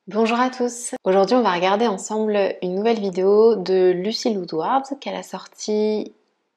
Bonjour à tous. Aujourd'hui on va regarder ensemble une nouvelle vidéo de Lucille Woodward qu'elle a sortie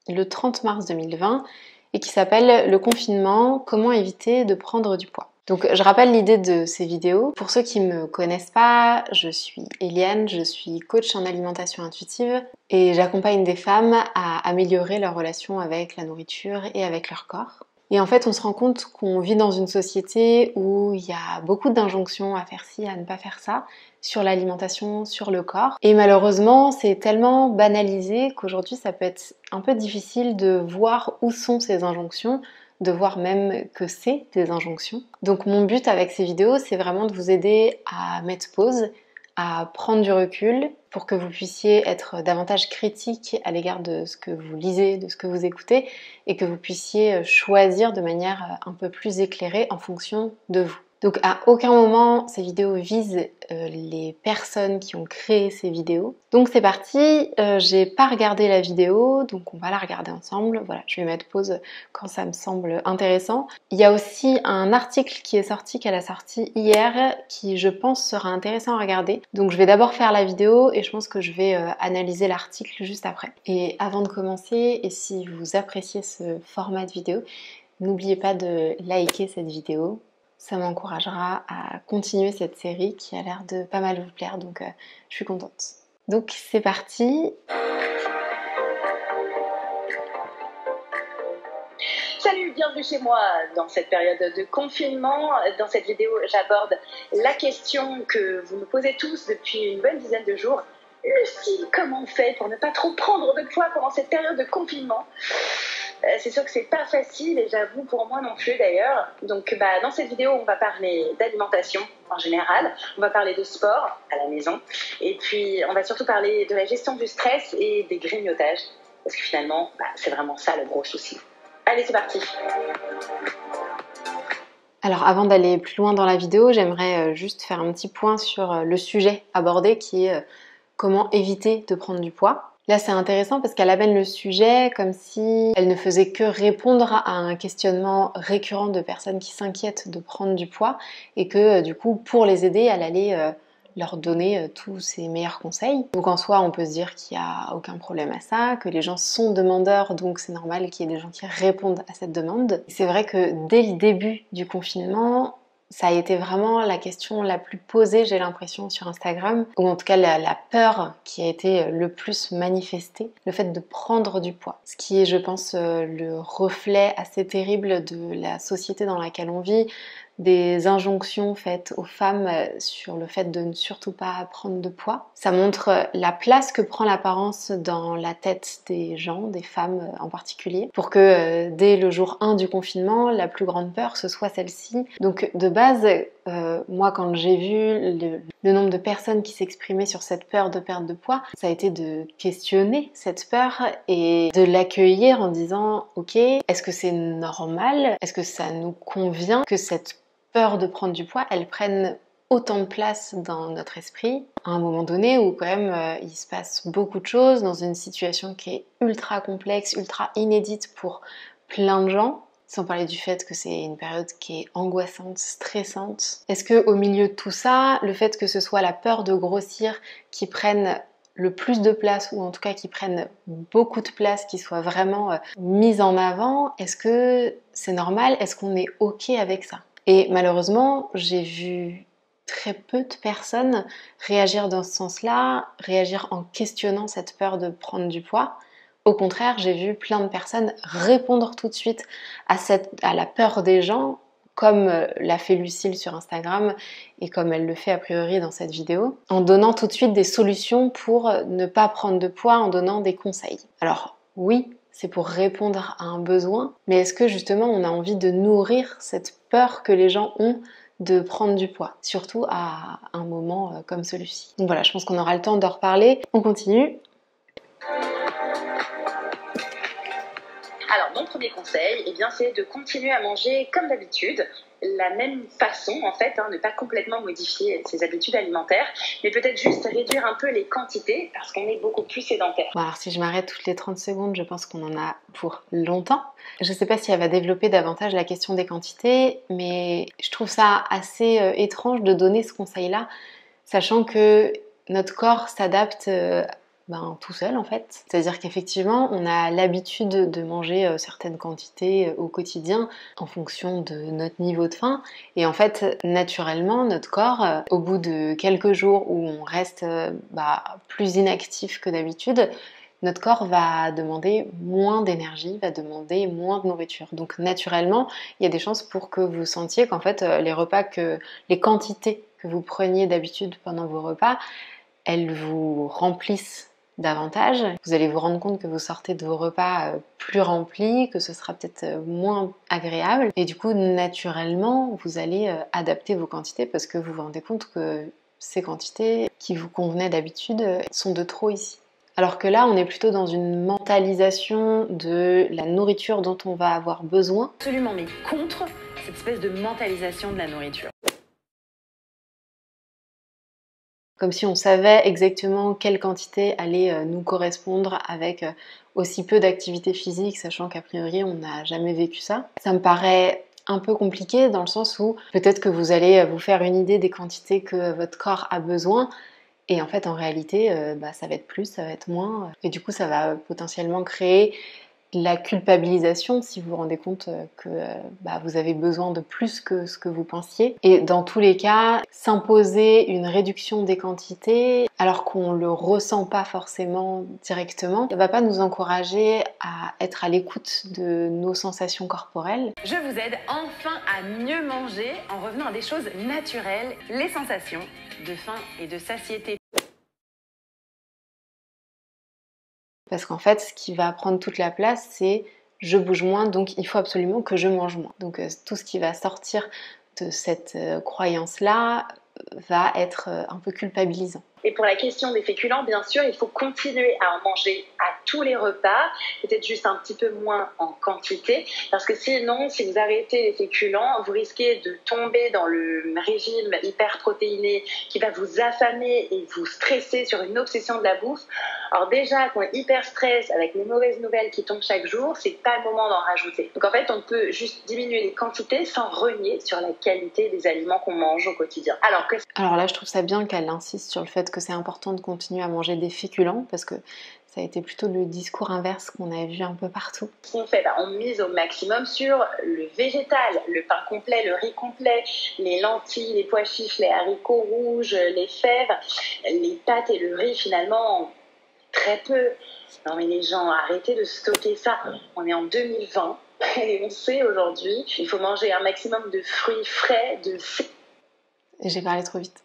le 30 mars 2020 et qui s'appelle Le confinement, comment éviter de prendre du poids. Donc je rappelle l'idée de ces vidéos. Pour ceux qui ne me connaissent pas, je suis Eliane, je suis coach en alimentation intuitive et j'accompagne des femmes à améliorer leur relation avec la nourriture et avec leur corps. Et en fait, on se rend compte qu'on vit dans une société où il y a beaucoup d'injonctions à faire ci, à ne pas faire ça, sur l'alimentation, sur le corps. Et malheureusement, c'est tellement banalisé qu'aujourd'hui, ça peut être un peu difficile de voir où sont ces injonctions, de voir même que c'est des injonctions. Donc mon but avec ces vidéos, c'est vraiment de vous aider à mettre pause, à prendre du recul pour que vous puissiez être davantage critique à l'égard de ce que vous lisez, de ce que vous écoutez et que vous puissiez choisir de manière un peu plus éclairée en fonction de vous. Donc à aucun moment ces vidéos visent les personnes qui ont créé ces vidéos. Donc c'est parti, j'ai pas regardé la vidéo, donc on va la regarder ensemble. Voilà, je vais mettre pause quand ça me semble intéressant. Il y a aussi un article qui est sorti, qu'elle a sorti hier, qui je pense sera intéressant à regarder. Donc je vais d'abord faire la vidéo et je pense que je vais analyser l'article juste après. Et avant de commencer, et si vous appréciez ce format de vidéo, n'oubliez pas de liker cette vidéo. Ça m'encouragera à continuer cette série qui a l'air de pas mal vous plaire, donc je suis contente. Donc c'est parti. Salut, bienvenue chez moi dans cette période de confinement. Dans cette vidéo, j'aborde la question que vous me posez tous depuis une bonne dizaine de jours. Lucille, comment on fait pour ne pas trop prendre de poids pendant cette période de confinement ? C'est sûr que c'est pas facile et j'avoue pour moi non plus d'ailleurs. Donc dans cette vidéo, on va parler d'alimentation en général, on va parler de sport à la maison et puis on va surtout parler de la gestion du stress et des grignotages parce que finalement, c'est vraiment ça le gros souci. Allez, c'est parti. Alors avant d'aller plus loin dans la vidéo, j'aimerais juste faire un petit point sur le sujet abordé qui est comment éviter de prendre du poids. Là c'est intéressant parce qu'elle amène le sujet comme si elle ne faisait que répondre à un questionnement récurrent de personnes qui s'inquiètent de prendre du poids et que du coup pour les aider elle allait leur donner tous ses meilleurs conseils. Donc en soi on peut se dire qu'il n'y a aucun problème à ça, que les gens sont demandeurs donc c'est normal qu'il y ait des gens qui répondent à cette demande. C'est vrai que dès le début du confinement, ça a été vraiment la question la plus posée, j'ai l'impression, sur Instagram, ou en tout cas la peur qui a été le plus manifestée, le fait de prendre du poids. Ce qui est, je pense, le reflet assez terrible de la société dans laquelle on vit, des injonctions faites aux femmes sur le fait de ne surtout pas prendre de poids. Ça montre la place que prend l'apparence dans la tête des gens, des femmes en particulier, pour que dès le jour 1 du confinement, la plus grande peur ce soit celle-ci. Donc de base, moi quand j'ai vu le nombre de personnes qui s'exprimaient sur cette peur de perte de poids, ça a été de questionner cette peur et de l'accueillir en disant ok, est-ce que c'est normal? Est-ce que ça nous convient que cette peur de prendre du poids, elle prenne autant de place dans notre esprit à un moment donné où quand même il se passe beaucoup de choses dans une situation qui est ultra complexe, ultra inédite pour plein de gens, sans parler du fait que c'est une période qui est angoissante, stressante. Est-ce que au milieu de tout ça, le fait que ce soit la peur de grossir qui prenne le plus de place, ou en tout cas qui prennent beaucoup de place, qui soient vraiment mises en avant, est-ce que c'est normal? Est-ce qu'on est ok avec ça? Et malheureusement, j'ai vu très peu de personnes réagir dans ce sens-là, réagir en questionnant cette peur de prendre du poids. Au contraire, j'ai vu plein de personnes répondre tout de suite à la peur des gens, comme l'a fait Lucille sur Instagram et comme elle le fait a priori dans cette vidéo, en donnant tout de suite des solutions pour ne pas prendre de poids, en donnant des conseils. Alors oui, c'est pour répondre à un besoin, mais est-ce que justement on a envie de nourrir cette peur que les gens ont de prendre du poids, surtout à un moment comme celui-ci. Donc voilà, je pense qu'on aura le temps d'en reparler. On continue. Alors, mon premier conseil, c'est de continuer à manger comme d'habitude, la même façon en fait, ne pas complètement modifier ses habitudes alimentaires, mais peut-être juste réduire un peu les quantités parce qu'on est beaucoup plus sédentaire. Bon, alors si je m'arrête toutes les 30 secondes, je pense qu'on en a pour longtemps. Je sais pas si elle va développer davantage la question des quantités, mais je trouve ça assez étrange de donner ce conseil-là, sachant que notre corps s'adapte tout seul en fait. C'est-à-dire qu'effectivement, on a l'habitude de manger certaines quantités au quotidien en fonction de notre niveau de faim. Et en fait, naturellement, notre corps, au bout de quelques jours où on reste plus inactif que d'habitude, notre corps va demander moins d'énergie, va demander moins de nourriture. Donc naturellement, il y a des chances pour que vous sentiez qu'en fait, les quantités que vous preniez d'habitude pendant vos repas, elles vous remplissent davantage. Vous allez vous rendre compte que vous sortez de vos repas plus remplis, que ce sera peut-être moins agréable. Et du coup, naturellement, vous allez adapter vos quantités parce que vous vous rendez compte que ces quantités qui vous convenaient d'habitude sont de trop ici. Alors que là, on est plutôt dans une mentalisation de la nourriture dont on va avoir besoin. Absolument, mais contre cette espèce de mentalisation de la nourriture. Comme si on savait exactement quelle quantité allait nous correspondre avec aussi peu d'activité physique, sachant qu'a priori on n'a jamais vécu ça. Ça me paraît un peu compliqué dans le sens où peut-être que vous allez vous faire une idée des quantités que votre corps a besoin, et en fait en réalité ça va être plus, ça va être moins, et du coup ça va potentiellement créer la culpabilisation si vous vous rendez compte que vous avez besoin de plus que ce que vous pensiez. Et dans tous les cas, s'imposer une réduction des quantités alors qu'on le ressent pas forcément directement, ça va pas nous encourager à être à l'écoute de nos sensations corporelles. Je vous aide enfin à mieux manger en revenant à des choses naturelles, les sensations de faim et de satiété. Parce qu'en fait, ce qui va prendre toute la place, c'est je bouge moins, donc il faut absolument que je mange moins. Donc tout ce qui va sortir de cette croyance-là va être un peu culpabilisant. Et pour la question des féculents, bien sûr, il faut continuer à en manger à tous les repas, peut-être juste un petit peu moins en quantité, parce que sinon, si vous arrêtez les féculents, vous risquez de tomber dans le régime hyperprotéiné qui va vous affamer et vous stresser sur une obsession de la bouffe. Alors déjà, quand on est hyper stress avec les mauvaises nouvelles qui tombent chaque jour, c'est pas le moment d'en rajouter. Donc en fait, on peut juste diminuer les quantités sans renier sur la qualité des aliments qu'on mange au quotidien. Alors là, je trouve ça bien qu'elle insiste sur le fait que c'est important de continuer à manger des féculents, parce que ça a été plutôt le discours inverse qu'on a vu un peu partout. Ce qu'on fait, on mise au maximum sur le végétal, le pain complet, le riz complet, les lentilles, les pois chiches, les haricots rouges, les fèves, les pâtes et le riz finalement, très peu. Non mais les gens, arrêtez de stocker ça. On est en 2020 et on sait aujourd'hui, il faut manger un maximum de fruits frais, de... J'ai parlé trop vite.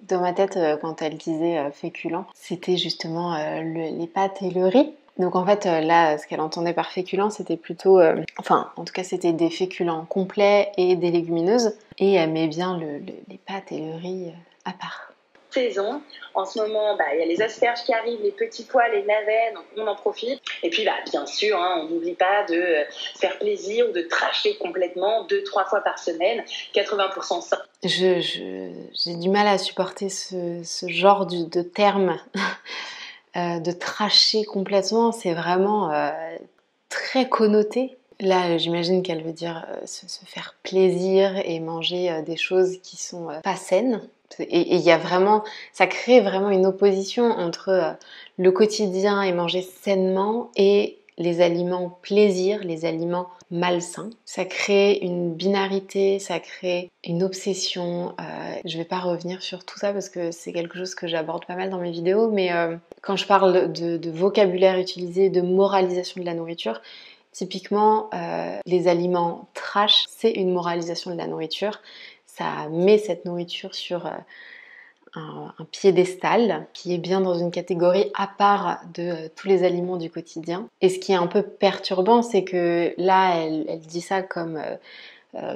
Dans ma tête, quand elle disait féculent, c'était justement les pâtes et le riz. Donc en fait, là, ce qu'elle entendait par féculent, c'était plutôt... en tout cas, c'était des féculents complets et des légumineuses. Et elle met bien les pâtes et le riz à part. Saison. En ce moment, il y a les asperges qui arrivent, les petits pois, les navets, donc on en profite. Et puis, bien sûr, on n'oublie pas de se faire plaisir ou de tracher complètement 2-3 fois par semaine, 80% ça. J'ai du mal à supporter ce genre de terme de tracher complètement. C'est vraiment très connoté. Là, j'imagine qu'elle veut dire se faire plaisir et manger des choses qui sont pas saines. Et il y a vraiment, ça crée vraiment une opposition entre le quotidien et manger sainement et les aliments plaisir, les aliments malsains. Ça crée une binarité, ça crée une obsession. Je vais pas revenir sur tout ça parce que c'est quelque chose que j'aborde pas mal dans mes vidéos, mais quand je parle de vocabulaire utilisé, de moralisation de la nourriture, typiquement les aliments trash, c'est une moralisation de la nourriture. Ça met cette nourriture sur un piédestal qui est bien dans une catégorie à part de tous les aliments du quotidien. Et ce qui est un peu perturbant, c'est que là, elle dit ça comme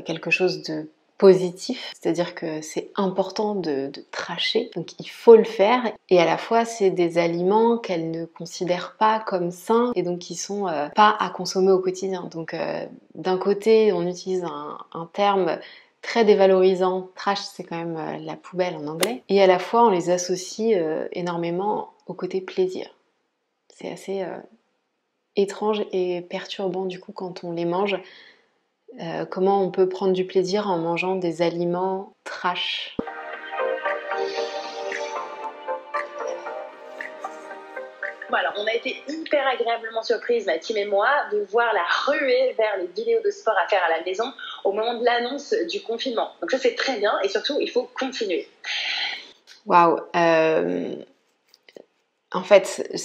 quelque chose de positif, c'est-à-dire que c'est important de tracher, donc il faut le faire, et à la fois c'est des aliments qu'elle ne considère pas comme sains et donc qui sont pas à consommer au quotidien. Donc d'un côté on utilise un terme très dévalorisant, trash c'est quand même la poubelle en anglais, et à la fois on les associe énormément au côté plaisir. C'est assez étrange et perturbant du coup quand on les mange. Comment on peut prendre du plaisir en mangeant des aliments trash. Bon, alors, on a été hyper agréablement surprise, ma team et moi, de voir la ruée vers les vidéos de sport à faire à la maison au moment de l'annonce du confinement. Donc ça, c'est très bien et surtout, il faut continuer. Waouh. En fait,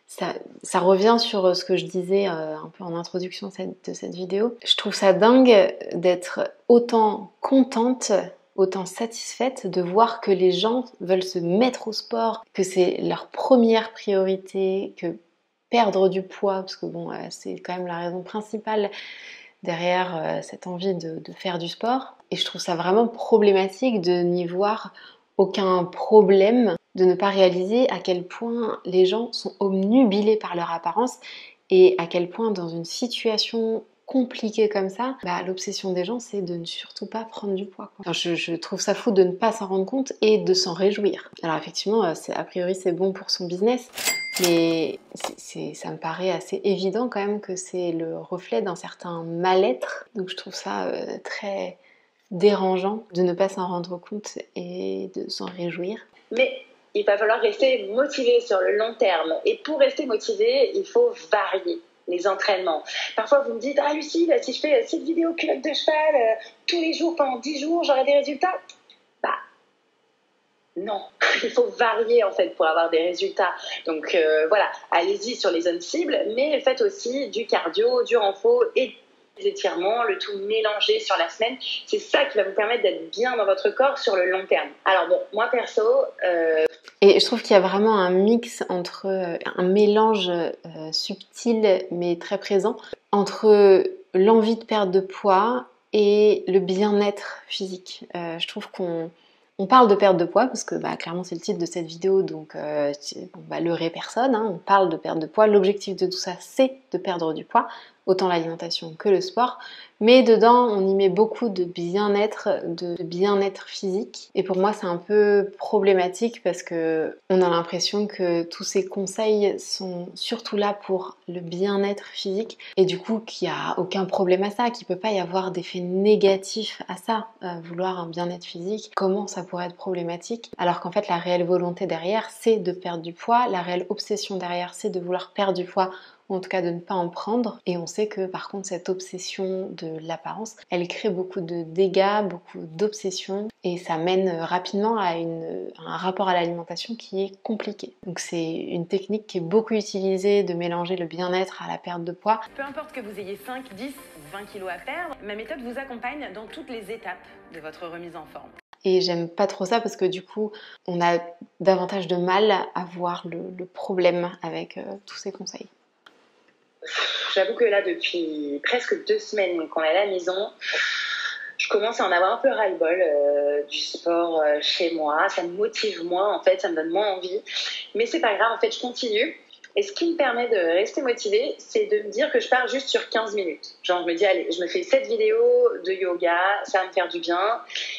ça revient sur ce que je disais un peu en introduction de cette vidéo. Je trouve ça dingue d'être autant contente, autant satisfaite de voir que les gens veulent se mettre au sport, que c'est leur première priorité, que perdre du poids, parce que bon, c'est quand même la raison principale derrière cette envie de faire du sport. Et je trouve ça vraiment problématique de n'y voir aucun problème, de ne pas réaliser à quel point les gens sont obnubilés par leur apparence et à quel point dans une situation compliquée comme ça, l'obsession des gens c'est de ne surtout pas prendre du poids. Enfin, je trouve ça fou de ne pas s'en rendre compte et de s'en réjouir. Alors effectivement, a priori c'est bon pour son business, mais ça me paraît assez évident quand même que c'est le reflet d'un certain mal-être. Donc je trouve ça très dérangeant de ne pas s'en rendre compte et de s'en réjouir. Mais il va falloir rester motivé sur le long terme. Et pour rester motivé, il faut varier les entraînements. Parfois, vous me dites « Ah Lucille, si je fais 6 vidéos culotte de cheval tous les jours pendant 10 jours, j'aurai des résultats ?» Non, il faut varier en fait pour avoir des résultats. Donc voilà, allez-y sur les zones cibles, mais faites aussi du cardio, du renfort et des étirements, le tout mélangé sur la semaine. C'est ça qui va vous permettre d'être bien dans votre corps sur le long terme. Alors bon, moi perso... Et je trouve qu'il y a vraiment un mix entre un mélange subtil mais très présent entre l'envie de perdre de poids et le bien-être physique. Je trouve qu'on parle de perte de poids parce que clairement c'est le titre de cette vidéo, donc on va leurrer personne, hein. On parle de perte de poids, l'objectif de tout ça c'est de perdre du poids, autant l'alimentation que le sport, mais dedans on y met beaucoup de bien-être physique, et pour moi c'est un peu problématique parce que on a l'impression que tous ces conseils sont surtout là pour le bien-être physique et du coup qu'il n'y a aucun problème à ça, qu'il ne peut pas y avoir d'effet négatif à ça, vouloir un bien-être physique, comment ça pourrait être problématique alors qu'en fait la réelle volonté derrière c'est de perdre du poids, la réelle obsession derrière c'est de vouloir perdre du poids ou en tout cas de ne pas en prendre. Et on sait que par contre cette obsession de l'apparence, elle crée beaucoup de dégâts, beaucoup d'obsessions et ça mène rapidement à un rapport à l'alimentation qui est compliqué. Donc c'est une technique qui est beaucoup utilisée de mélanger le bien-être à la perte de poids. Peu importe que vous ayez 5, 10 ou 20 kilos à perdre, ma méthode vous accompagne dans toutes les étapes de votre remise en forme. Et j'aime pas trop ça parce que du coup, on a davantage de mal à voir le problème avec tous ces conseils. J'avoue que là, depuis presque 2 semaines qu'on est à la maison, je commence à en avoir un peu ras-le-bol du sport chez moi. Ça me motive moins, en fait, ça me donne moins envie. Mais c'est pas grave, en fait, je continue. Et ce qui me permet de rester motivée, c'est de me dire que je pars juste sur 15 minutes. Genre, je me dis, allez, je me fais 7 vidéos de yoga, ça va me faire du bien.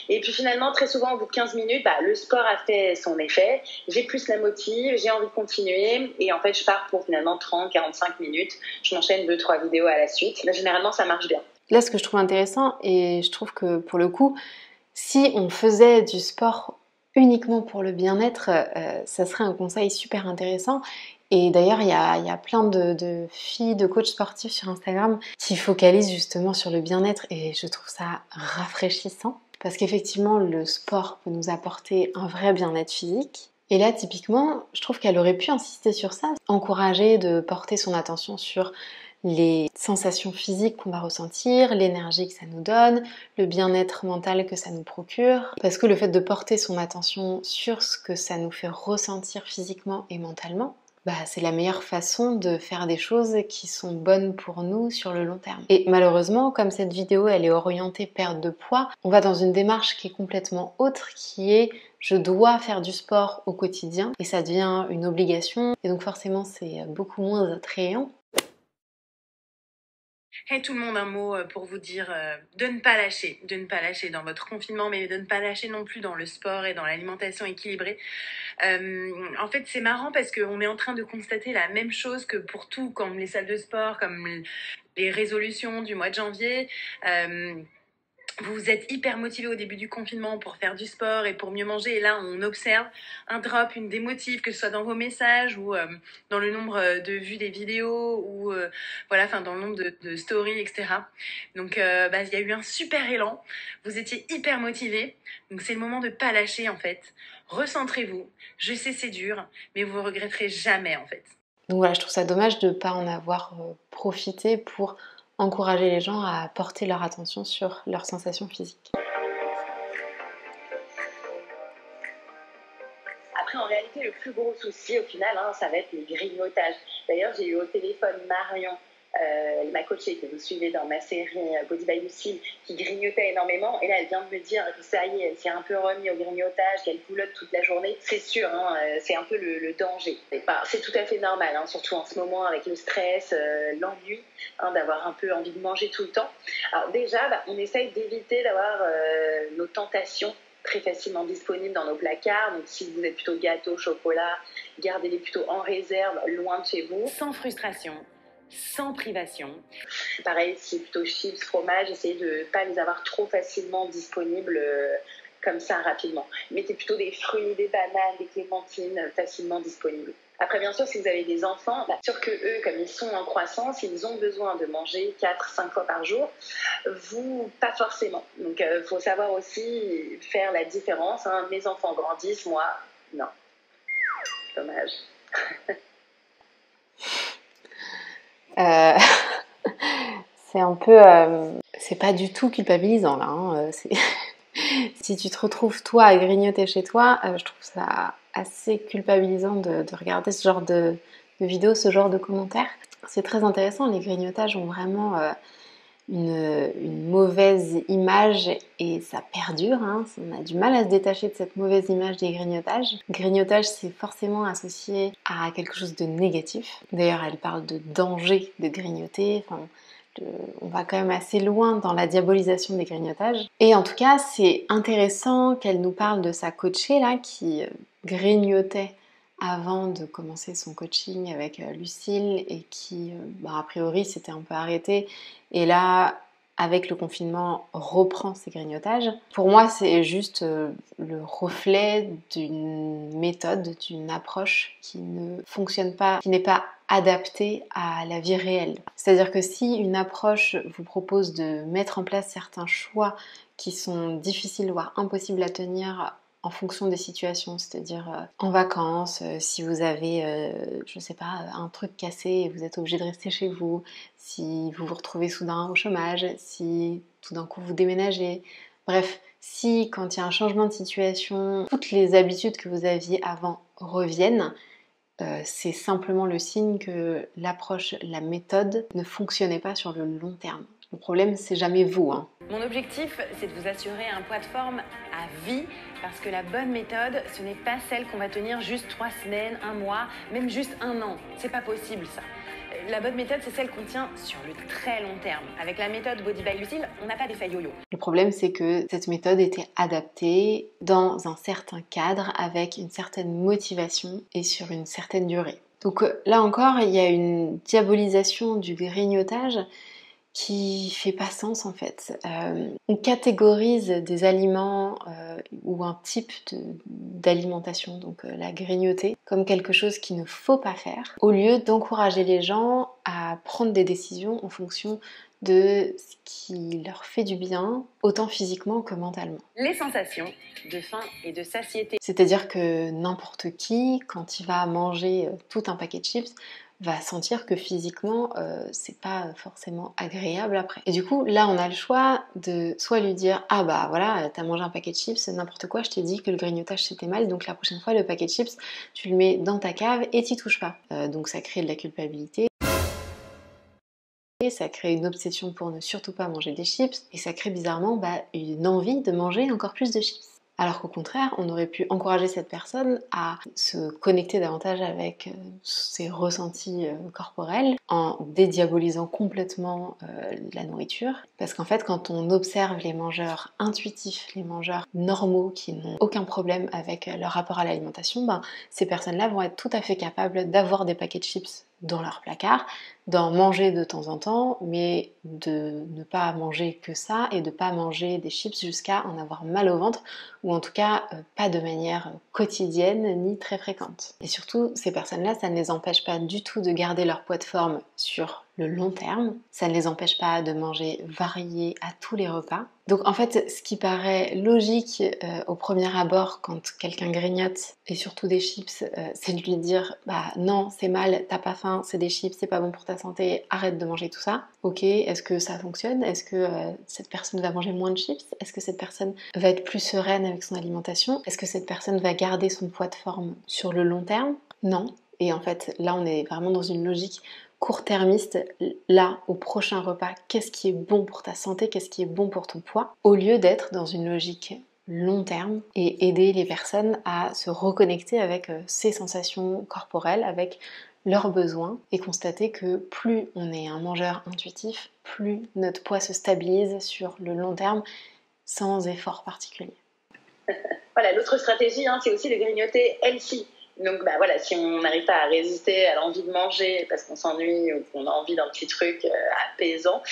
Et puis finalement, très souvent, au bout de 15 minutes, le sport a fait son effet. J'ai plus la motive, j'ai envie de continuer. Et en fait, je pars pour finalement 30, 45 minutes. Je m'enchaîne 2-3 vidéos à la suite. Là, généralement, ça marche bien. Là, ce que je trouve intéressant, et je trouve que pour le coup, si on faisait du sport uniquement pour le bien-être, ça serait un conseil super intéressant. Et d'ailleurs, il y a plein de filles, de coachs sportifs sur Instagram qui focalisent justement sur le bien-être et je trouve ça rafraîchissant parce qu'effectivement, le sport peut nous apporter un vrai bien-être physique. Et là, typiquement, je trouve qu'elle aurait pu insister sur ça, encourager de porter son attention sur les sensations physiques qu'on va ressentir, l'énergie que ça nous donne, le bien-être mental que ça nous procure. Parce que le fait de porter son attention sur ce que ça nous fait ressentir physiquement et mentalement, c'est la meilleure façon de faire des choses qui sont bonnes pour nous sur le long terme. Et malheureusement, comme cette vidéo elle est orientée perte de poids, on va dans une démarche qui est complètement autre, qui est je dois faire du sport au quotidien et ça devient une obligation et donc forcément c'est beaucoup moins attrayant. Hey tout le monde, un mot pour vous dire de ne pas lâcher dans votre confinement, mais de ne pas lâcher non plus dans le sport et dans l'alimentation équilibrée. En fait, c'est marrant parce qu'on est en train de constater la même chose que pour tout, comme les salles de sport, comme les résolutions du mois de janvier. vous êtes hyper motivé au début du confinement pour faire du sport et pour mieux manger. Et là, on observe un drop, une démotive, que ce soit dans vos messages ou dans le nombre de vues des vidéos ou voilà, enfin dans le nombre de stories, etc. Donc, il y a eu un super élan. Vous étiez hyper motivé. Donc, c'est le moment de pas lâcher en fait. Recentrez-vous. Je sais, c'est dur, mais vous regretterez jamais en fait. Donc voilà, je trouve ça dommage de ne pas en avoir profité pour encourager les gens à porter leur attention sur leurs sensations physiques. Après, en réalité, le plus gros souci, au final, ça va être les grignotages. D'ailleurs, j'ai eu au téléphone Marion, ma coachée que vous suivez dans ma série Body by Lucille, qui grignotait énormément. Et là, elle vient de me dire que ça y est, elle s'est un peu remis au grignotage, qu'elle boulotte toute la journée. C'est sûr, c'est un peu le danger. C'est tout à fait normal, surtout en ce moment avec le stress, l'ennui, d'avoir un peu envie de manger tout le temps. Alors déjà, on essaye d'éviter d'avoir nos tentations très facilement disponibles dans nos placards. Donc si vous êtes plutôt gâteau, chocolat, gardez-les plutôt en réserve, loin de chez vous. Sans frustration, sans privation. Pareil, si c'est plutôt chips, fromage, essayez de ne pas les avoir trop facilement disponibles comme ça rapidement. Mettez plutôt des fruits, des bananes, des clémentines facilement disponibles. Après, bien sûr, si vous avez des enfants, sûr que eux, comme ils sont en croissance, ils ont besoin de manger 4-5 fois par jour. Vous, pas forcément. Donc, il faut savoir aussi faire la différence. Mes enfants grandissent, moi, non. Dommage. C'est un peu... c'est pas du tout culpabilisant là. Si tu te retrouves toi à grignoter chez toi, je trouve ça assez culpabilisant de regarder ce genre de vidéos, ce genre de commentaires. C'est très intéressant, les grignotages ont vraiment une mauvaise image et ça perdure. On a du mal à se détacher de cette mauvaise image des grignotages. Grignotage, c'est forcément associé à quelque chose de négatif. D'ailleurs, elle parle de danger de grignoter. On va quand même assez loin dans la diabolisation des grignotages. Et en tout cas, c'est intéressant qu'elle nous parle de sa coachée là, qui grignotait avant de commencer son coaching avec Lucille et qui, a priori, s'était un peu arrêtée. Et là, avec le confinement, reprend ses grignotages. Pour moi, c'est juste le reflet d'une méthode, d'une approche qui ne fonctionne pas, qui n'est pas adaptée à la vie réelle. C'est-à-dire que si une approche vous propose de mettre en place certains choix qui sont difficiles, voire impossibles à tenir en fonction des situations, c'est-à-dire en vacances, si vous avez, je sais pas, un truc cassé et vous êtes obligé de rester chez vous, si vous vous retrouvez soudain au chômage, si tout d'un coup vous déménagez, bref, si quand il y a un changement de situation, toutes les habitudes que vous aviez avant reviennent, c'est simplement le signe que l'approche, la méthode ne fonctionnait pas sur le long terme. Le problème, c'est jamais vous. Mon objectif, c'est de vous assurer un poids de forme à vie, parce que la bonne méthode, ce n'est pas celle qu'on va tenir juste 3 semaines, 1 mois, même juste 1 an. C'est pas possible ça. La bonne méthode, c'est celle qu'on tient sur le très long terme. Avec la méthode Body by Lucille, on n'a pas d'effet yo-yo. Le problème, c'est que cette méthode était adaptée dans un certain cadre, avec une certaine motivation et sur une certaine durée. Donc là encore, il y a une diabolisation du grignotage qui fait pas sens en fait. On catégorise des aliments ou un type d'alimentation, donc la grignoter, comme quelque chose qu'il ne faut pas faire, au lieu d'encourager les gens à prendre des décisions en fonction de ce qui leur fait du bien, autant physiquement que mentalement. Les sensations de faim et de satiété. C'est-à-dire que n'importe qui, quand il va manger tout un paquet de chips, va sentir que physiquement c'est pas forcément agréable après. Et du coup là on a le choix de soit lui dire ah bah voilà t'as mangé un paquet de chips, n'importe quoi, je t'ai dit que le grignotage c'était mal, donc la prochaine fois le paquet de chips tu le mets dans ta cave et t'y touches pas. Donc ça crée de la culpabilité, ça crée une obsession pour ne surtout pas manger des chips et ça crée bizarrement une envie de manger encore plus de chips. Alors qu'au contraire, on aurait pu encourager cette personne à se connecter davantage avec ses ressentis corporels en dédiabolisant complètement la nourriture. Parce qu'en fait, quand on observe les mangeurs intuitifs, les mangeurs normaux qui n'ont aucun problème avec leur rapport à l'alimentation, ces personnes-là vont être tout à fait capables d'avoir des paquets de chips dans leur placard, d'en manger de temps en temps, mais de ne pas manger que ça et de ne pas manger des chips jusqu'à en avoir mal au ventre, ou en tout cas pas de manière quotidienne ni très fréquente. Et surtout, ces personnes-là, ça ne les empêche pas du tout de garder leur poids de forme sur le long terme, ça ne les empêche pas de manger varié à tous les repas. Donc en fait, ce qui paraît logique au premier abord quand quelqu'un grignote, et surtout des chips, c'est de lui dire « bah non, c'est mal, t'as pas faim, c'est des chips, c'est pas bon pour ta santé, arrête de manger tout ça ». Ok, est-ce que ça fonctionne? Est-ce que cette personne va manger moins de chips? Est-ce que cette personne va être plus sereine avec son alimentation? Est-ce que cette personne va garder son poids de forme sur le long terme? Non. Et en fait, là, on est vraiment dans une logique court-termiste, là, au prochain repas, qu'est-ce qui est bon pour ta santé, qu'est-ce qui est bon pour ton poids, au lieu d'être dans une logique long terme et aider les personnes à se reconnecter avec ces sensations corporelles, avec leurs besoins, et constater que plus on est un mangeur intuitif, plus notre poids se stabilise sur le long terme sans effort particulier. Voilà, l'autre stratégie, c'est aussi de grignoter healthy. Donc voilà, si on n'arrive pas à résister à l'envie de manger parce qu'on s'ennuie ou qu'on a envie d'un petit truc apaisant,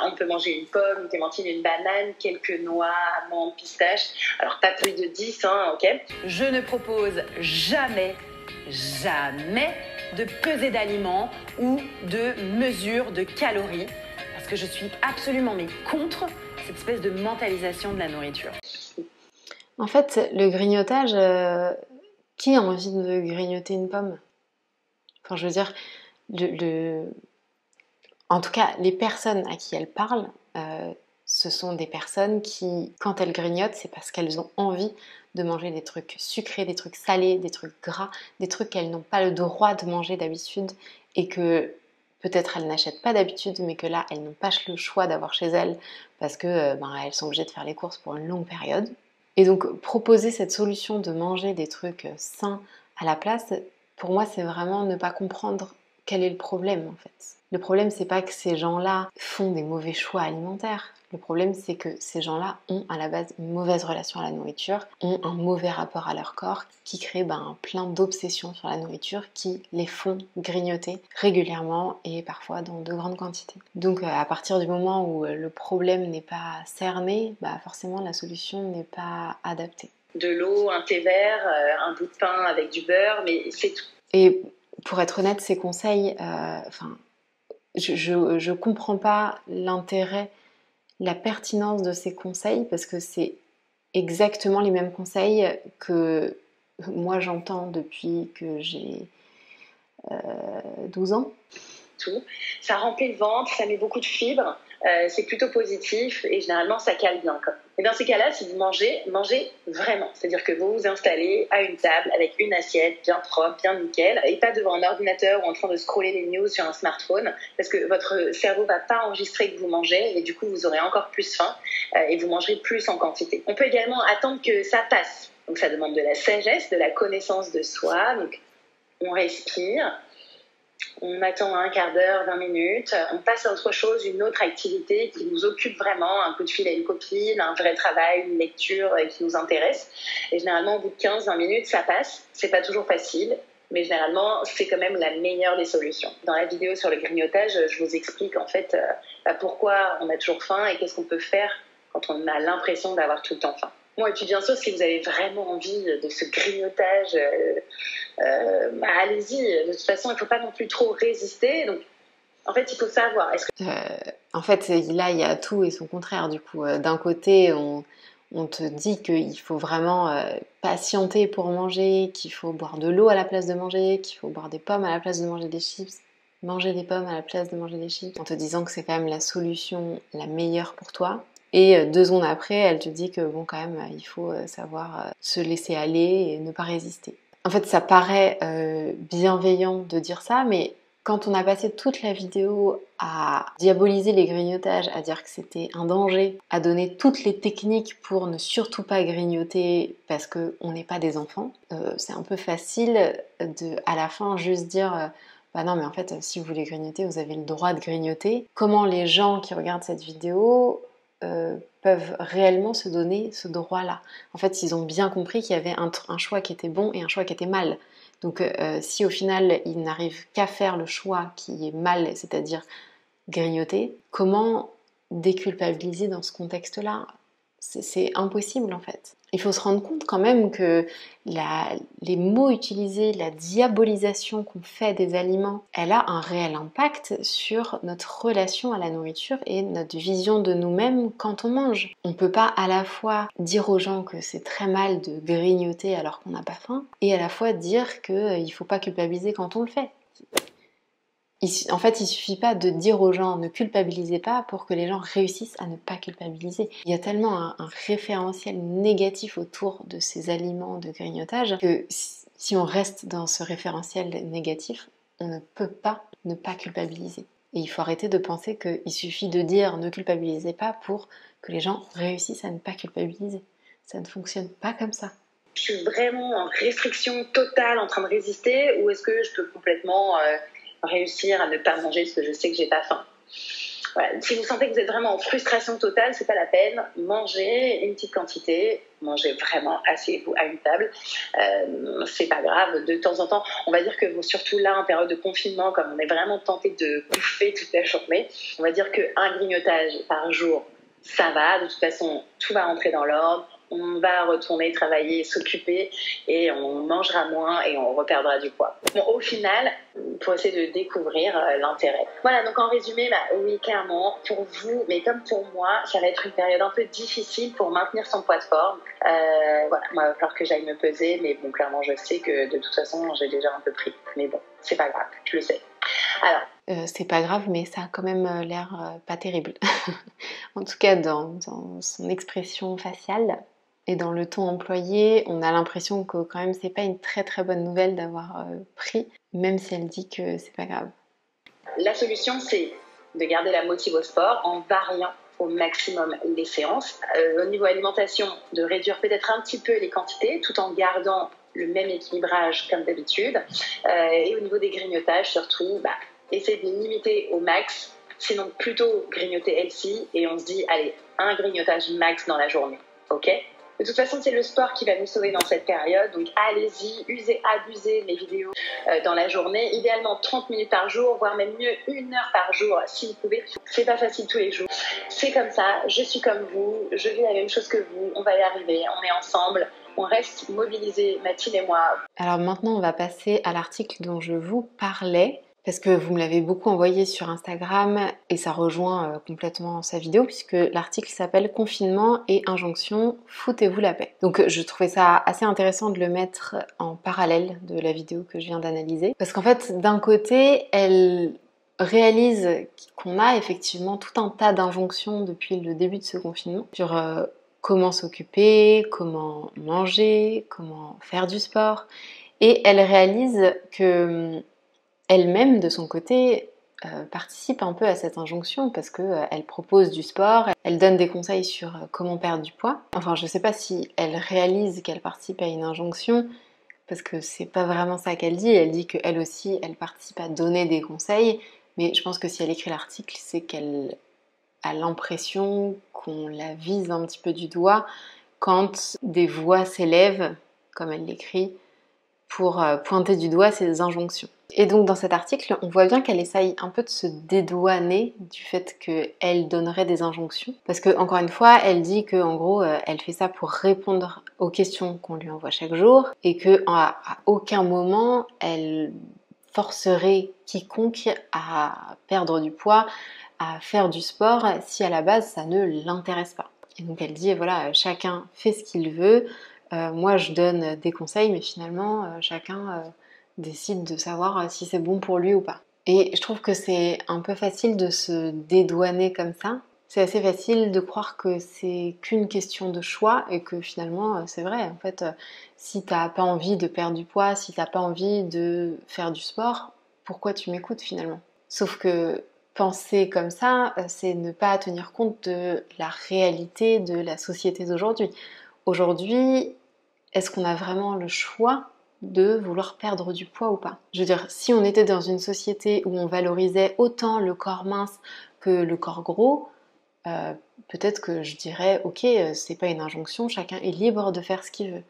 on peut manger une pomme, une clémentine, une banane, quelques noix, amandes, pistaches. Alors pas plus de 10, ok. Je ne propose jamais de pesée d'aliments ou de mesure de calories parce que je suis absolument contre cette espèce de mentalisation de la nourriture. En fait, le grignotage... Qui a envie de grignoter une pomme? Enfin, je veux dire, en tout cas, les personnes à qui elle parle, ce sont des personnes qui, quand elles grignotent, c'est parce qu'elles ont envie de manger des trucs sucrés, des trucs salés, des trucs gras, des trucs qu'elles n'ont pas le droit de manger d'habitude et que peut-être elles n'achètent pas d'habitude, mais que là, elles n'ont pas le choix d'avoir chez elles parce que elles sont obligées de faire les courses pour une longue période. Et donc proposer cette solution de manger des trucs sains à la place, pour moi c'est vraiment ne pas comprendre quel est le problème en fait. Le problème c'est pas que ces gens-là font des mauvais choix alimentaires. Le problème c'est que ces gens-là ont à la base une mauvaise relation à la nourriture, ont un mauvais rapport à leur corps qui crée plein d'obsessions sur la nourriture qui les font grignoter régulièrement et parfois dans de grandes quantités. Donc à partir du moment où le problème n'est pas cerné, forcément la solution n'est pas adaptée. De l'eau, un thé vert, un bout de pain avec du beurre, mais c'est tout. Et pour être honnête, ces conseils, je comprends pas l'intérêt, la pertinence de ces conseils parce que c'est exactement les mêmes conseils que moi j'entends depuis que j'ai 12 ans. Tout. Ça remplit le ventre, ça met beaucoup de fibres, c'est plutôt positif et généralement ça cale bien. Et dans ces cas-là, si vous mangez vraiment. C'est-à-dire que vous vous installez à une table avec une assiette bien propre, bien nickel, et pas devant un ordinateur ou en train de scroller les news sur un smartphone, parce que votre cerveau va pas enregistrer que vous mangez et du coup vous aurez encore plus faim et vous mangerez plus en quantité. On peut également attendre que ça passe. Donc ça demande de la sagesse, de la connaissance de soi. Donc on respire. On attend un quart d'heure, 20 minutes, on passe à autre chose, une autre activité qui nous occupe vraiment, un coup de fil à une copine, un vrai travail, une lecture qui nous intéresse. Et généralement, au bout de 15-20 minutes, ça passe. C'est pas toujours facile, mais généralement, c'est quand même la meilleure des solutions. Dans la vidéo sur le grignotage, je vous explique en fait pourquoi on a toujours faim et qu'est-ce qu'on peut faire quand on a l'impression d'avoir tout le temps faim. Bon, et puis bien sûr, si vous avez vraiment envie de ce grignotage, allez-y. De toute façon, il ne faut pas non plus trop résister. Donc, en fait, il faut savoir. En fait, là, il y a tout et son contraire. Du coup, d'un côté, on te dit qu'il faut vraiment patienter pour manger, qu'il faut boire de l'eau à la place de manger, qu'il faut boire des pommes à la place de manger des chips, manger des pommes à la place de manger des chips, en te disant que c'est quand même la solution la meilleure pour toi. Et 2 secondes après, elle te dit que bon, quand même, il faut savoir se laisser aller et ne pas résister. En fait, ça paraît bienveillant de dire ça, mais quand on a passé toute la vidéo à diaboliser les grignotages, à dire que c'était un danger, à donner toutes les techniques pour ne surtout pas grignoter parce qu'on n'est pas des enfants, c'est un peu facile de, à la fin, juste dire... bah non, mais en fait, si vous voulez grignoter, vous avez le droit de grignoter. Comment les gens qui regardent cette vidéo peuvent réellement se donner ce droit-là? En fait, ils ont bien compris qu'il y avait un choix qui était bon et un choix qui était mal. Donc si au final il n'arrive qu'à faire le choix qui est mal, c'est-à-dire grignoter, comment déculpabiliser dans ce contexte-là? C'est impossible en fait. Il faut se rendre compte quand même que les mots utilisés, la diabolisation qu'on fait des aliments, elle a un réel impact sur notre relation à la nourriture et notre vision de nous-mêmes quand on mange. On ne peut pas à la fois dire aux gens que c'est très mal de grignoter alors qu'on n'a pas faim et à la fois dire qu'il ne faut pas culpabiliser quand on le fait. En fait, il suffit pas de dire aux gens ne culpabilisez pas pour que les gens réussissent à ne pas culpabiliser. Il y a tellement un référentiel négatif autour de ces aliments de grignotage que si on reste dans ce référentiel négatif, on ne peut pas ne pas culpabiliser. Et il faut arrêter de penser qu'il suffit de dire ne culpabilisez pas pour que les gens réussissent à ne pas culpabiliser. Ça ne fonctionne pas comme ça. Je suis vraiment en restriction totale, en train de résister, ou est-ce que je peux complètement réussir à ne pas manger parce que je sais que j'ai pas faim. Voilà. Si vous sentez que vous êtes vraiment en frustration totale, c'est pas la peine. Mangez une petite quantité, mangez vraiment asseyez-vous à une table. C'est pas grave. De temps en temps, on va dire que surtout là, en période de confinement, comme on est vraiment tenté de bouffer toute la journée, on va dire qu'un grignotage par jour, ça va. De toute façon, tout va rentrer dans l'ordre. On va retourner travailler, s'occuper et on mangera moins et on reperdra du poids. Bon, au final, pour essayer de découvrir l'intérêt. Voilà, donc en résumé, oui, clairement, pour vous, mais comme pour moi, ça va être une période un peu difficile pour maintenir son poids de forme. Voilà, moi, il va falloir que j'aille me peser, mais bon, clairement, je sais que de toute façon, j'ai déjà un peu pris. Mais bon, c'est pas grave, je le sais. Alors, c'est pas grave, mais ça a quand même l'air pas terrible. En tout cas, dans son expression faciale. Et dans le ton employé, on a l'impression que quand même c'est pas une très très bonne nouvelle d'avoir pris, même si elle dit que c'est pas grave. La solution, c'est de garder la motive au sport en variant au maximum les séances. Au niveau alimentation, de réduire peut-être un petit peu les quantités tout en gardant le même équilibrage comme d'habitude. Et au niveau des grignotages, surtout, essayer de les limiter au max. Sinon, plutôt grignoter healthy et on se dit, allez, un grignotage max dans la journée. Ok ? De toute façon, c'est le sport qui va nous sauver dans cette période. Donc, allez-y, usez, abusez mes vidéos dans la journée. Idéalement, 30 minutes par jour, voire même mieux, 1 heure par jour, si vous pouvez. C'est pas facile tous les jours. C'est comme ça, je suis comme vous, je vis la même chose que vous. On va y arriver, on est ensemble. On reste mobilisés, Mathilde et moi. Alors maintenant, on va passer à l'article dont je vous parlais. Parce que vous me l'avez beaucoup envoyé sur Instagram et ça rejoint complètement sa vidéo puisque l'article s'appelle « Confinement et injonction, foutez-vous la paix ». Donc je trouvais ça assez intéressant de le mettre en parallèle de la vidéo que je viens d'analyser. Parce qu'en fait, d'un côté, elle réalise qu'on a effectivement tout un tas d'injonctions depuis le début de ce confinement sur comment s'occuper, comment manger, comment faire du sport. Et elle réalise que elle-même, de son côté, participe un peu à cette injonction parce qu'elle propose du sport, elle donne des conseils sur comment perdre du poids. Enfin, je sais pas si elle réalise qu'elle participe à une injonction parce que c'est pas vraiment ça qu'elle dit. Elle dit qu'elle aussi, elle participe à donner des conseils, mais je pense que si elle écrit l'article, c'est qu'elle a l'impression qu'on la vise un petit peu du doigt quand des voix s'élèvent, comme elle l'écrit, pour pointer du doigt ces injonctions. Et donc dans cet article, on voit bien qu'elle essaye un peu de se dédouaner du fait qu'elle donnerait des injonctions. Parce que encore une fois, elle dit qu'en gros, elle fait ça pour répondre aux questions qu'on lui envoie chaque jour et qu'à aucun moment, elle forcerait quiconque à perdre du poids, à faire du sport, si à la base, ça ne l'intéresse pas. Et donc elle dit, voilà, chacun fait ce qu'il veut. Moi, je donne des conseils, mais finalement, chacun décide de savoir si c'est bon pour lui ou pas. Et je trouve que c'est un peu facile de se dédouaner comme ça. C'est assez facile de croire que c'est qu'une question de choix et que finalement, c'est vrai. En fait, si t'as pas envie de perdre du poids, si t'as pas envie de faire du sport, pourquoi tu m'écoutes finalement ? Sauf que penser comme ça, c'est ne pas tenir compte de la réalité de la société d'aujourd'hui. Aujourd'hui, est-ce qu'on a vraiment le choix de vouloir perdre du poids ou pas? Je veux dire, si on était dans une société où on valorisait autant le corps mince que le corps gros, peut-être que je dirais, ok, c'est pas une injonction, chacun est libre de faire ce qu'il veut.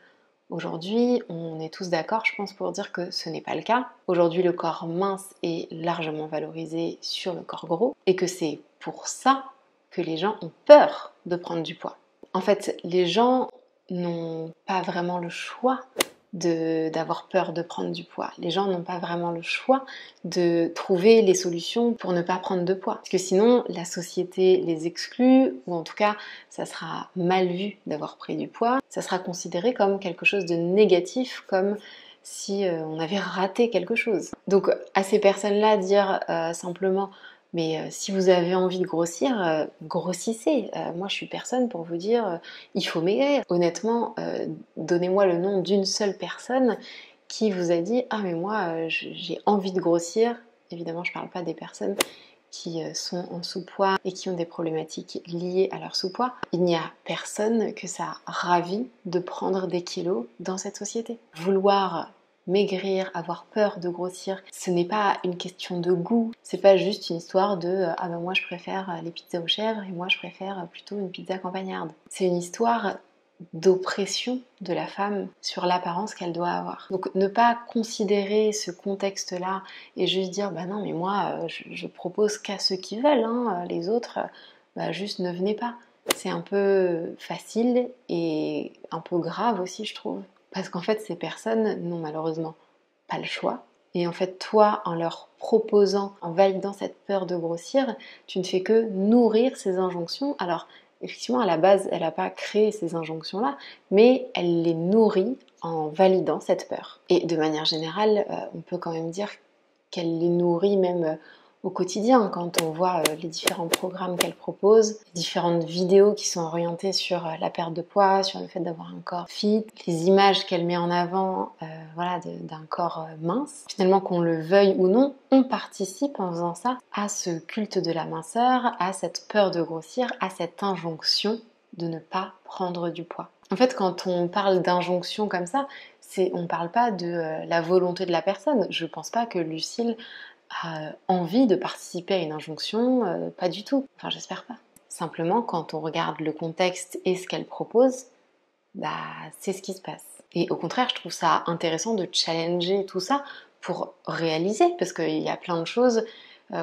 Aujourd'hui, on est tous d'accord, je pense, pour dire que ce n'est pas le cas. Aujourd'hui, le corps mince est largement valorisé sur le corps gros et que c'est pour ça que les gens ont peur de prendre du poids. En fait, les gens n'ont pas vraiment le choix d'avoir peur de prendre du poids. Les gens n'ont pas vraiment le choix de trouver les solutions pour ne pas prendre de poids. Parce que sinon, la société les exclut, ou en tout cas, ça sera mal vu d'avoir pris du poids. Ça sera considéré comme quelque chose de négatif, comme si on avait raté quelque chose. Donc à ces personnes-là, dire simplement mais si vous avez envie de grossir, grossissez. Moi, je suis personne pour vous dire il faut maigrir. Honnêtement, donnez-moi le nom d'une seule personne qui vous a dit ah mais moi j'ai envie de grossir. Évidemment, je ne parle pas des personnes qui sont en sous-poids et qui ont des problématiques liées à leur sous-poids. Il n'y a personne que ça ravit de prendre des kilos dans cette société. Vouloir maigrir, avoir peur de grossir, ce n'est pas une question de goût, c'est pas juste une histoire de ah ben moi je préfère les pizzas aux chèvres et moi je préfère plutôt une pizza campagnarde. C'est une histoire d'oppression de la femme sur l'apparence qu'elle doit avoir. Donc ne pas considérer ce contexte-là et juste dire bah non mais moi je propose qu'à ceux qui veulent, hein, les autres bah juste ne venez pas. C'est un peu facile et un peu grave aussi je trouve. Parce qu'en fait, ces personnes n'ont malheureusement pas le choix. Et en fait, toi, en leur proposant, en validant cette peur de grossir, tu ne fais que nourrir ces injonctions. Alors, effectivement, à la base, elle n'a pas créé ces injonctions-là, mais elle les nourrit en validant cette peur. Et de manière générale, on peut quand même dire qu'elle les nourrit même au quotidien, quand on voit les différents programmes qu'elle propose, les différentes vidéos qui sont orientées sur la perte de poids, sur le fait d'avoir un corps fit, les images qu'elle met en avant voilà, d'un corps mince. Finalement, qu'on le veuille ou non, on participe en faisant ça à ce culte de la minceur, à cette peur de grossir, à cette injonction de ne pas prendre du poids. En fait, quand on parle d'injonction comme ça, on ne parle pas de la volonté de la personne. Je ne pense pas que Lucille a envie de participer à une injonction, pas du tout. Enfin, j'espère pas. Simplement, quand on regarde le contexte et ce qu'elle propose, bah, c'est ce qui se passe. Et au contraire, je trouve ça intéressant de challenger tout ça pour réaliser, parce qu'il y a plein de choses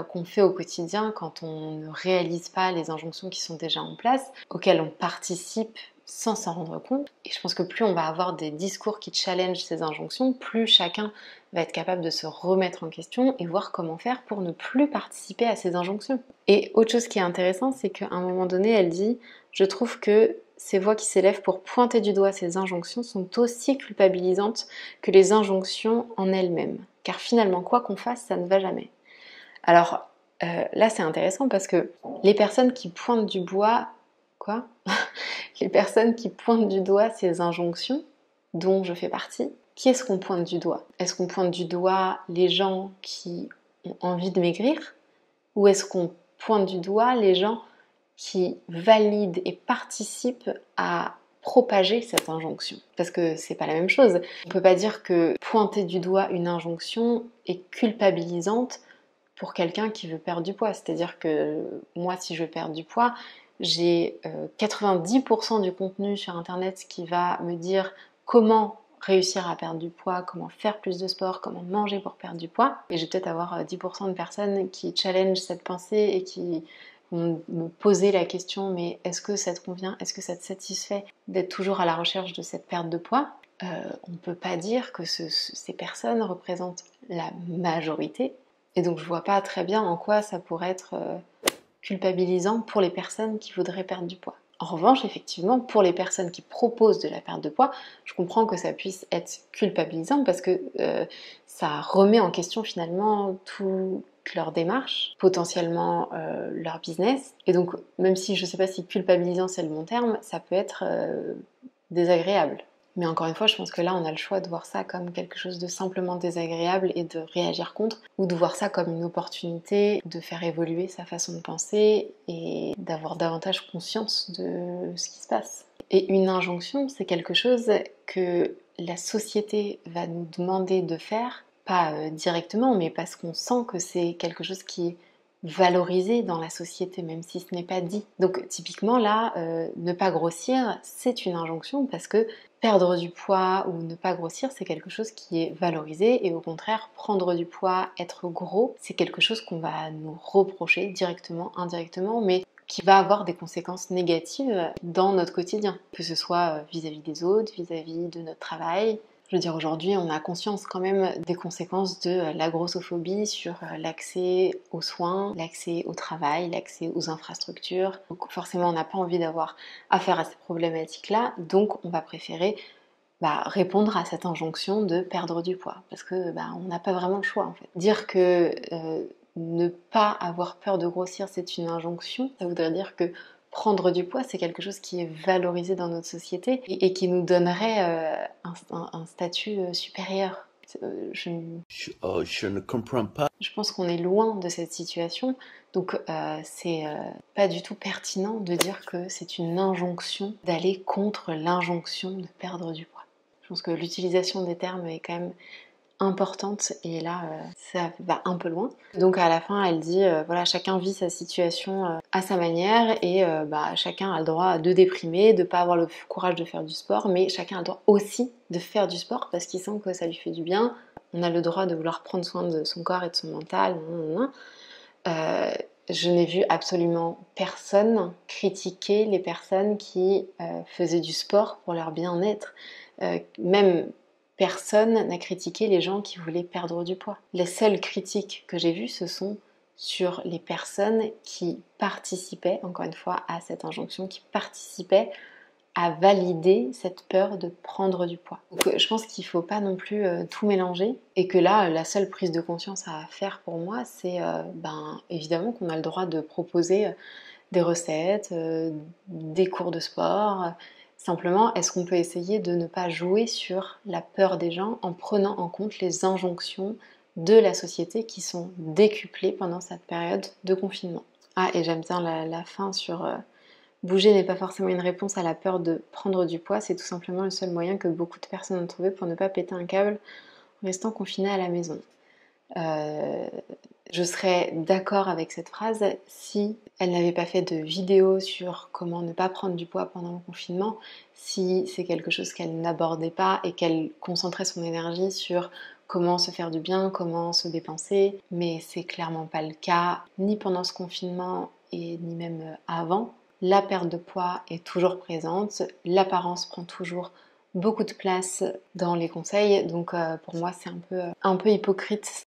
qu'on fait au quotidien quand on ne réalise pas les injonctions qui sont déjà en place, auxquelles on participe sans s'en rendre compte. Et je pense que plus on va avoir des discours qui challengent ces injonctions, plus chacun va être capable de se remettre en question et voir comment faire pour ne plus participer à ces injonctions. Et autre chose qui est intéressant, c'est qu'à un moment donné, elle dit « Je trouve que ces voix qui s'élèvent pour pointer du doigt ces injonctions sont aussi culpabilisantes que les injonctions en elles-mêmes. Car finalement, quoi qu'on fasse, ça ne va jamais. » Alors là, c'est intéressant parce que les personnes qui pointent du doigt... Quoi ? Les personnes qui pointent du doigt ces injonctions, dont je fais partie, qui est-ce qu'on pointe du doigt ? Est-ce qu'on pointe du doigt les gens qui ont envie de maigrir ? Ou est-ce qu'on pointe du doigt les gens qui valident et participent à propager cette injonction? Parce que c'est pas la même chose. On peut pas dire que pointer du doigt une injonction est culpabilisante pour quelqu'un qui veut perdre du poids. C'est-à-dire que moi, si je veux perdre du poids, j'ai 90% du contenu sur internet qui va me dire comment réussir à perdre du poids, comment faire plus de sport, comment manger pour perdre du poids. Et je vais peut-être avoir 10% de personnes qui challengent cette pensée et qui vont me poser la question mais est-ce que ça te convient ? Est-ce que ça te satisfait d'être toujours à la recherche de cette perte de poids ? On ne peut pas dire que ces personnes représentent la majorité. Et donc je vois pas très bien en quoi ça pourrait être culpabilisant pour les personnes qui voudraient perdre du poids. En revanche, effectivement, pour les personnes qui proposent de la perte de poids, je comprends que ça puisse être culpabilisant parce que ça remet en question finalement toute leur démarche, potentiellement leur business. Et donc, même si je ne sais pas si culpabilisant c'est le bon terme, ça peut être désagréable. Mais encore une fois, je pense que là, on a le choix de voir ça comme quelque chose de simplement désagréable et de réagir contre, ou de voir ça comme une opportunité de faire évoluer sa façon de penser et d'avoir davantage conscience de ce qui se passe. Et une injonction, c'est quelque chose que la société va nous demander de faire, pas directement, mais parce qu'on sent que c'est quelque chose qui est valorisé dans la société, même si ce n'est pas dit. Donc typiquement là, ne pas grossir, c'est une injonction parce que perdre du poids ou ne pas grossir, c'est quelque chose qui est valorisé, et au contraire, prendre du poids, être gros, c'est quelque chose qu'on va nous reprocher directement, indirectement, mais qui va avoir des conséquences négatives dans notre quotidien, que ce soit vis-à-vis des autres, vis-à-vis de notre travail. Je veux dire, aujourd'hui, on a conscience quand même des conséquences de la grossophobie sur l'accès aux soins, l'accès au travail, l'accès aux infrastructures. Donc forcément, on n'a pas envie d'avoir affaire à ces problématiques-là, donc on va préférer répondre à cette injonction de perdre du poids, parce que on n'a pas vraiment le choix en fait. Dire que ne pas avoir peur de grossir, c'est une injonction, ça voudrait dire que prendre du poids, c'est quelque chose qui est valorisé dans notre société et qui nous donnerait un statut supérieur. Je ne comprends pas. Je pense qu'on est loin de cette situation, donc c'est pas du tout pertinent de dire que c'est une injonction d'aller contre l'injonction de perdre du poids. Je pense que l'utilisation des termes est quand même importante, et là ça va un peu loin. Donc à la fin elle dit voilà, chacun vit sa situation à sa manière, et chacun a le droit de déprimer, de pas avoir le courage de faire du sport, mais chacun a le droit aussi de faire du sport parce qu'il sent que ça lui fait du bien. On a le droit de vouloir prendre soin de son corps et de son mental. Je n'ai vu absolument personne critiquer les personnes qui faisaient du sport pour leur bien-être. Même personne n'a critiqué les gens qui voulaient perdre du poids. Les seules critiques que j'ai vues, ce sont sur les personnes qui participaient, encore une fois, à cette injonction, qui participaient à valider cette peur de prendre du poids. Donc je pense qu'il ne faut pas non plus tout mélanger, et que là, la seule prise de conscience à faire pour moi, c'est évidemment qu'on a le droit de proposer des recettes, des cours de sport. Simplement, est-ce qu'on peut essayer de ne pas jouer sur la peur des gens en prenant en compte les injonctions de la société qui sont décuplées pendant cette période de confinement. Ah, et j'aime bien la fin sur bouger n'est pas forcément une réponse à la peur de prendre du poids, c'est tout simplement le seul moyen que beaucoup de personnes ont trouvé pour ne pas péter un câble en restant confinées à la maison. Je serais d'accord avec cette phrase si elle n'avait pas fait de vidéo sur comment ne pas prendre du poids pendant le confinement, si c'est quelque chose qu'elle n'abordait pas et qu'elle concentrait son énergie sur comment se faire du bien, comment se dépenser, mais c'est clairement pas le cas, ni pendant ce confinement et ni même avant. La perte de poids est toujours présente, l'apparence prend toujours beaucoup de place dans les conseils, donc pour moi c'est un peu hypocrite.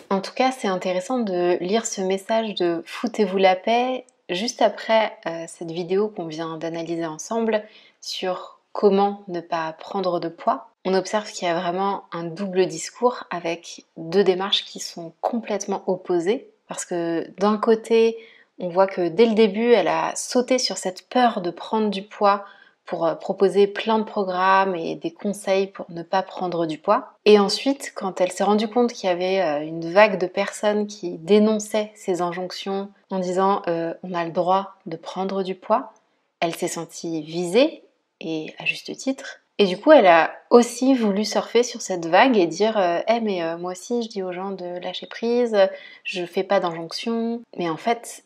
En tout cas, c'est intéressant de lire ce message de « Foutez-vous la paix » juste après cette vidéo qu'on vient d'analyser ensemble sur comment ne pas prendre de poids. On observe qu'il y a vraiment un double discours avec deux démarches qui sont complètement opposées, parce que d'un côté, on voit que dès le début, elle a sauté sur cette peur de prendre du poids pour proposer plein de programmes et des conseils pour ne pas prendre du poids. Et ensuite, quand elle s'est rendue compte qu'il y avait une vague de personnes qui dénonçaient ces injonctions en disant on a le droit de prendre du poids, elle s'est sentie visée, et à juste titre. Et du coup, elle a aussi voulu surfer sur cette vague et dire mais moi aussi, je dis aux gens de lâcher prise, je fais pas d'injonction. Mais en fait,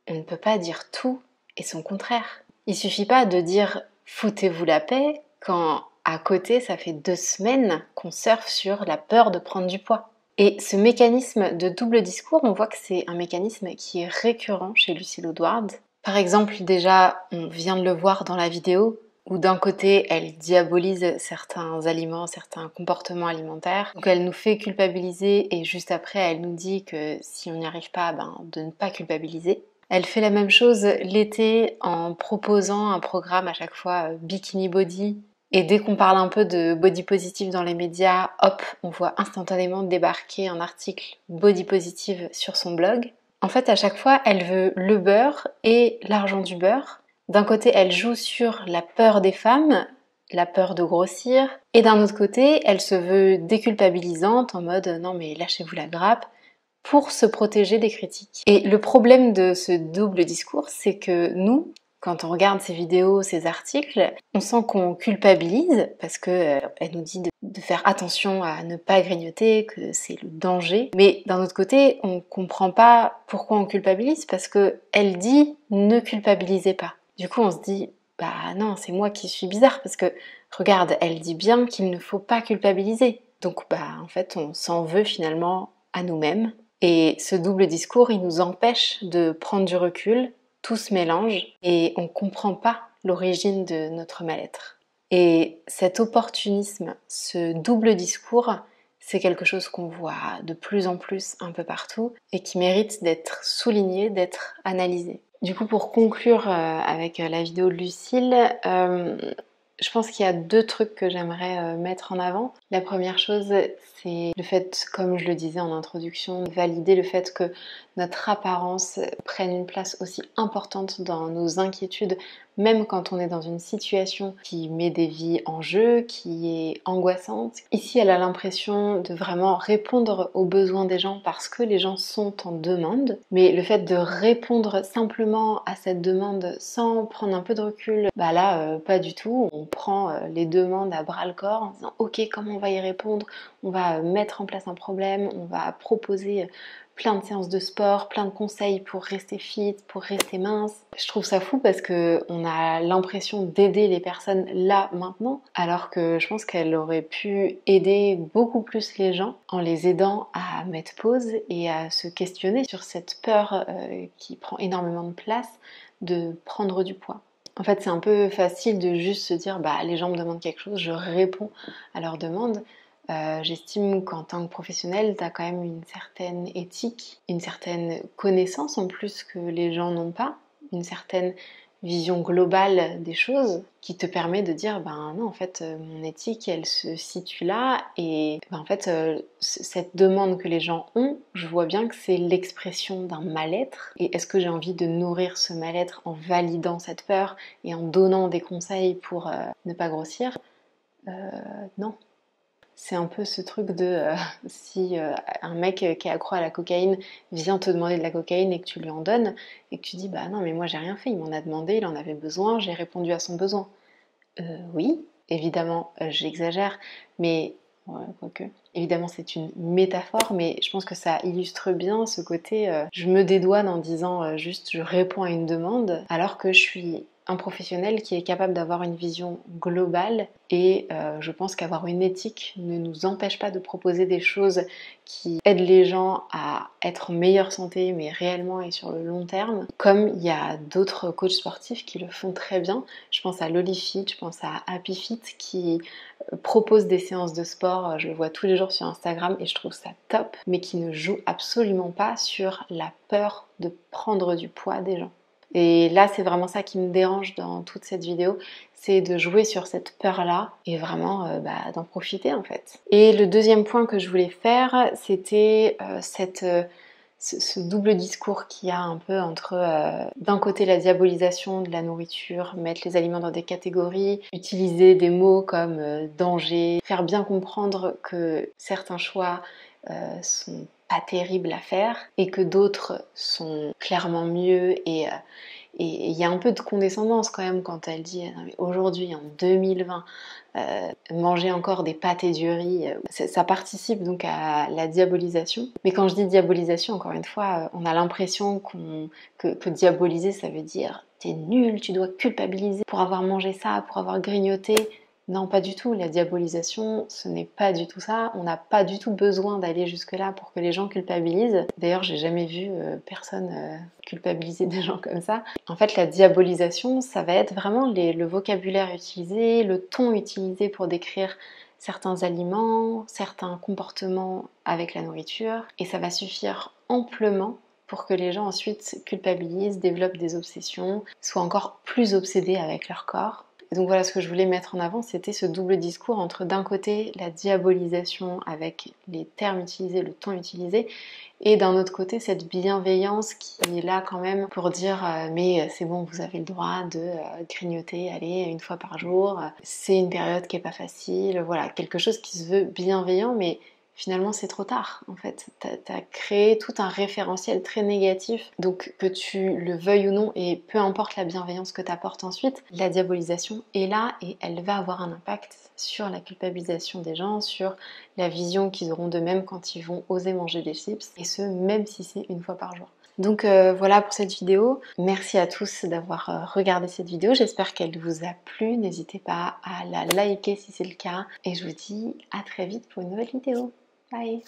on ne peut pas dire tout et son contraire. Il suffit pas de dire « foutez-vous la paix » quand à côté ça fait 2 semaines qu'on surfe sur la peur de prendre du poids. Et ce mécanisme de double discours, on voit que c'est un mécanisme qui est récurrent chez Lucille Howard. Par exemple, déjà, on vient de le voir dans la vidéo, où d'un côté, elle diabolise certains aliments, certains comportements alimentaires. Donc elle nous fait culpabiliser, et juste après, elle nous dit que si on n'y arrive pas, de ne pas culpabiliser. Elle fait la même chose l'été en proposant un programme à chaque fois bikini body. Et dès qu'on parle un peu de body positive dans les médias, hop, on voit instantanément débarquer un article body positive sur son blog. En fait, à chaque fois, elle veut le beurre et l'argent du beurre. D'un côté, elle joue sur la peur des femmes, la peur de grossir. Et d'un autre côté, elle se veut déculpabilisante en mode « non mais lâchez-vous la grappe » pour se protéger des critiques. Et le problème de ce double discours, c'est que nous, quand on regarde ces vidéos, ces articles, on sent qu'on culpabilise parce qu'elle nous dit de faire attention à ne pas grignoter, que c'est le danger. Mais d'un autre côté, on comprend pas pourquoi on culpabilise parce qu'elle dit ne culpabilisez pas. Du coup, on se dit non, c'est moi qui suis bizarre parce que Regarde, elle dit bien qu'il ne faut pas culpabiliser. Donc en fait on s'en veut finalement à nous-mêmes. Et ce double discours, il nous empêche de prendre du recul, tout se mélange et on ne comprend pas l'origine de notre mal-être. Et cet opportunisme, ce double discours, c'est quelque chose qu'on voit de plus en plus un peu partout et qui mérite d'être souligné, d'être analysé. Du coup, pour conclure avec la vidéo de Lucille, je pense qu'il y a 2 trucs que j'aimerais mettre en avant. La première chose, c'est le fait, comme je le disais en introduction, de valider le fait que notre apparence prenne une place aussi importante dans nos inquiétudes, même quand on est dans une situation qui met des vies en jeu, qui est angoissante. Ici, elle a l'impression de vraiment répondre aux besoins des gens parce que les gens sont en demande, mais le fait de répondre simplement à cette demande sans prendre un peu de recul, là, pas du tout. On prend les demandes à bras le corps en disant ok, comment on va y répondre, on va mettre en place un problème, on va proposer plein de séances de sport, plein de conseils pour rester fit, pour rester mince. Je trouve ça fou parce que on a l'impression d'aider les personnes là, maintenant, alors que je pense qu'elle aurait pu aider beaucoup plus les gens en les aidant à mettre pause et à se questionner sur cette peur qui prend énormément de place de prendre du poids. En fait, c'est un peu facile de juste se dire les gens me demandent quelque chose, je réponds à leurs demandes. J'estime qu'en tant que professionnel, tu as quand même une certaine éthique, une certaine connaissance en plus que les gens n'ont pas, une certaine vision globale des choses qui te permet de dire non, en fait mon éthique elle se situe là et en fait cette demande que les gens ont, je vois bien que c'est l'expression d'un mal-être. Et est-ce que j'ai envie de nourrir ce mal-être en validant cette peur et en donnant des conseils pour ne pas grossir? Non. C'est un peu ce truc de si un mec qui est accro à la cocaïne vient te demander de la cocaïne et que tu lui en donnes et que tu dis non mais moi j'ai rien fait, il m'en a demandé, il en avait besoin, j'ai répondu à son besoin. Oui, évidemment j'exagère, mais quoique. Évidemment c'est une métaphore, mais je pense que ça illustre bien ce côté je me dédouane en disant juste je réponds à une demande alors que je suis un professionnel qui est capable d'avoir une vision globale et je pense qu'avoir une éthique ne nous empêche pas de proposer des choses qui aident les gens à être en meilleure santé mais réellement et sur le long terme, comme il y a d'autres coachs sportifs qui le font très bien. Je pense à Lolifit, je pense à Happy Fit qui propose des séances de sport, je le vois tous les jours sur Instagram et je trouve ça top, mais qui ne joue absolument pas sur la peur de prendre du poids des gens. Et là, c'est vraiment ça qui me dérange dans toute cette vidéo, c'est de jouer sur cette peur-là et vraiment d'en profiter en fait. Et le deuxième point que je voulais faire, c'était ce double discours qu'il y a un peu entre d'un côté la diabolisation de la nourriture, mettre les aliments dans des catégories, utiliser des mots comme danger, faire bien comprendre que certains choix sont pas terribles à faire et que d'autres sont clairement mieux et il y a un peu de condescendance quand même quand elle dit aujourd'hui en 2020 manger encore des pâtes et du riz, ça participe donc à la diabolisation. Mais quand je dis diabolisation, encore une fois, on a l'impression que diaboliser ça veut dire t'es nul, tu dois culpabiliser pour avoir mangé ça, pour avoir grignoté. Non, pas du tout. La diabolisation, ce n'est pas du tout ça. On n'a pas du tout besoin d'aller jusque-là pour que les gens culpabilisent. D'ailleurs, j'ai jamais vu personne culpabiliser des gens comme ça. En fait, la diabolisation, ça va être vraiment le vocabulaire utilisé, le ton utilisé pour décrire certains aliments, certains comportements avec la nourriture. Et ça va suffire amplement pour que les gens ensuite culpabilisent, développent des obsessions, soient encore plus obsédés avec leur corps. Et donc voilà, ce que je voulais mettre en avant, c'était ce double discours entre d'un côté la diabolisation avec les termes utilisés, le ton utilisé, et d'un autre côté cette bienveillance qui est là quand même pour dire mais c'est bon, vous avez le droit de grignoter, allez, une fois par jour, c'est une période qui est pas facile, voilà, quelque chose qui se veut bienveillant, mais finalement c'est trop tard en fait. T'as créé tout un référentiel très négatif, donc que tu le veuilles ou non, et peu importe la bienveillance que tu apportes ensuite, la diabolisation est là et elle va avoir un impact sur la culpabilisation des gens, sur la vision qu'ils auront d'eux-mêmes quand ils vont oser manger des chips, et ce même si c'est une fois par jour. Donc voilà pour cette vidéo. Merci à tous d'avoir regardé cette vidéo. J'espère qu'elle vous a plu. N'hésitez pas à la liker si c'est le cas. Et je vous dis à très vite pour une nouvelle vidéo. Bye!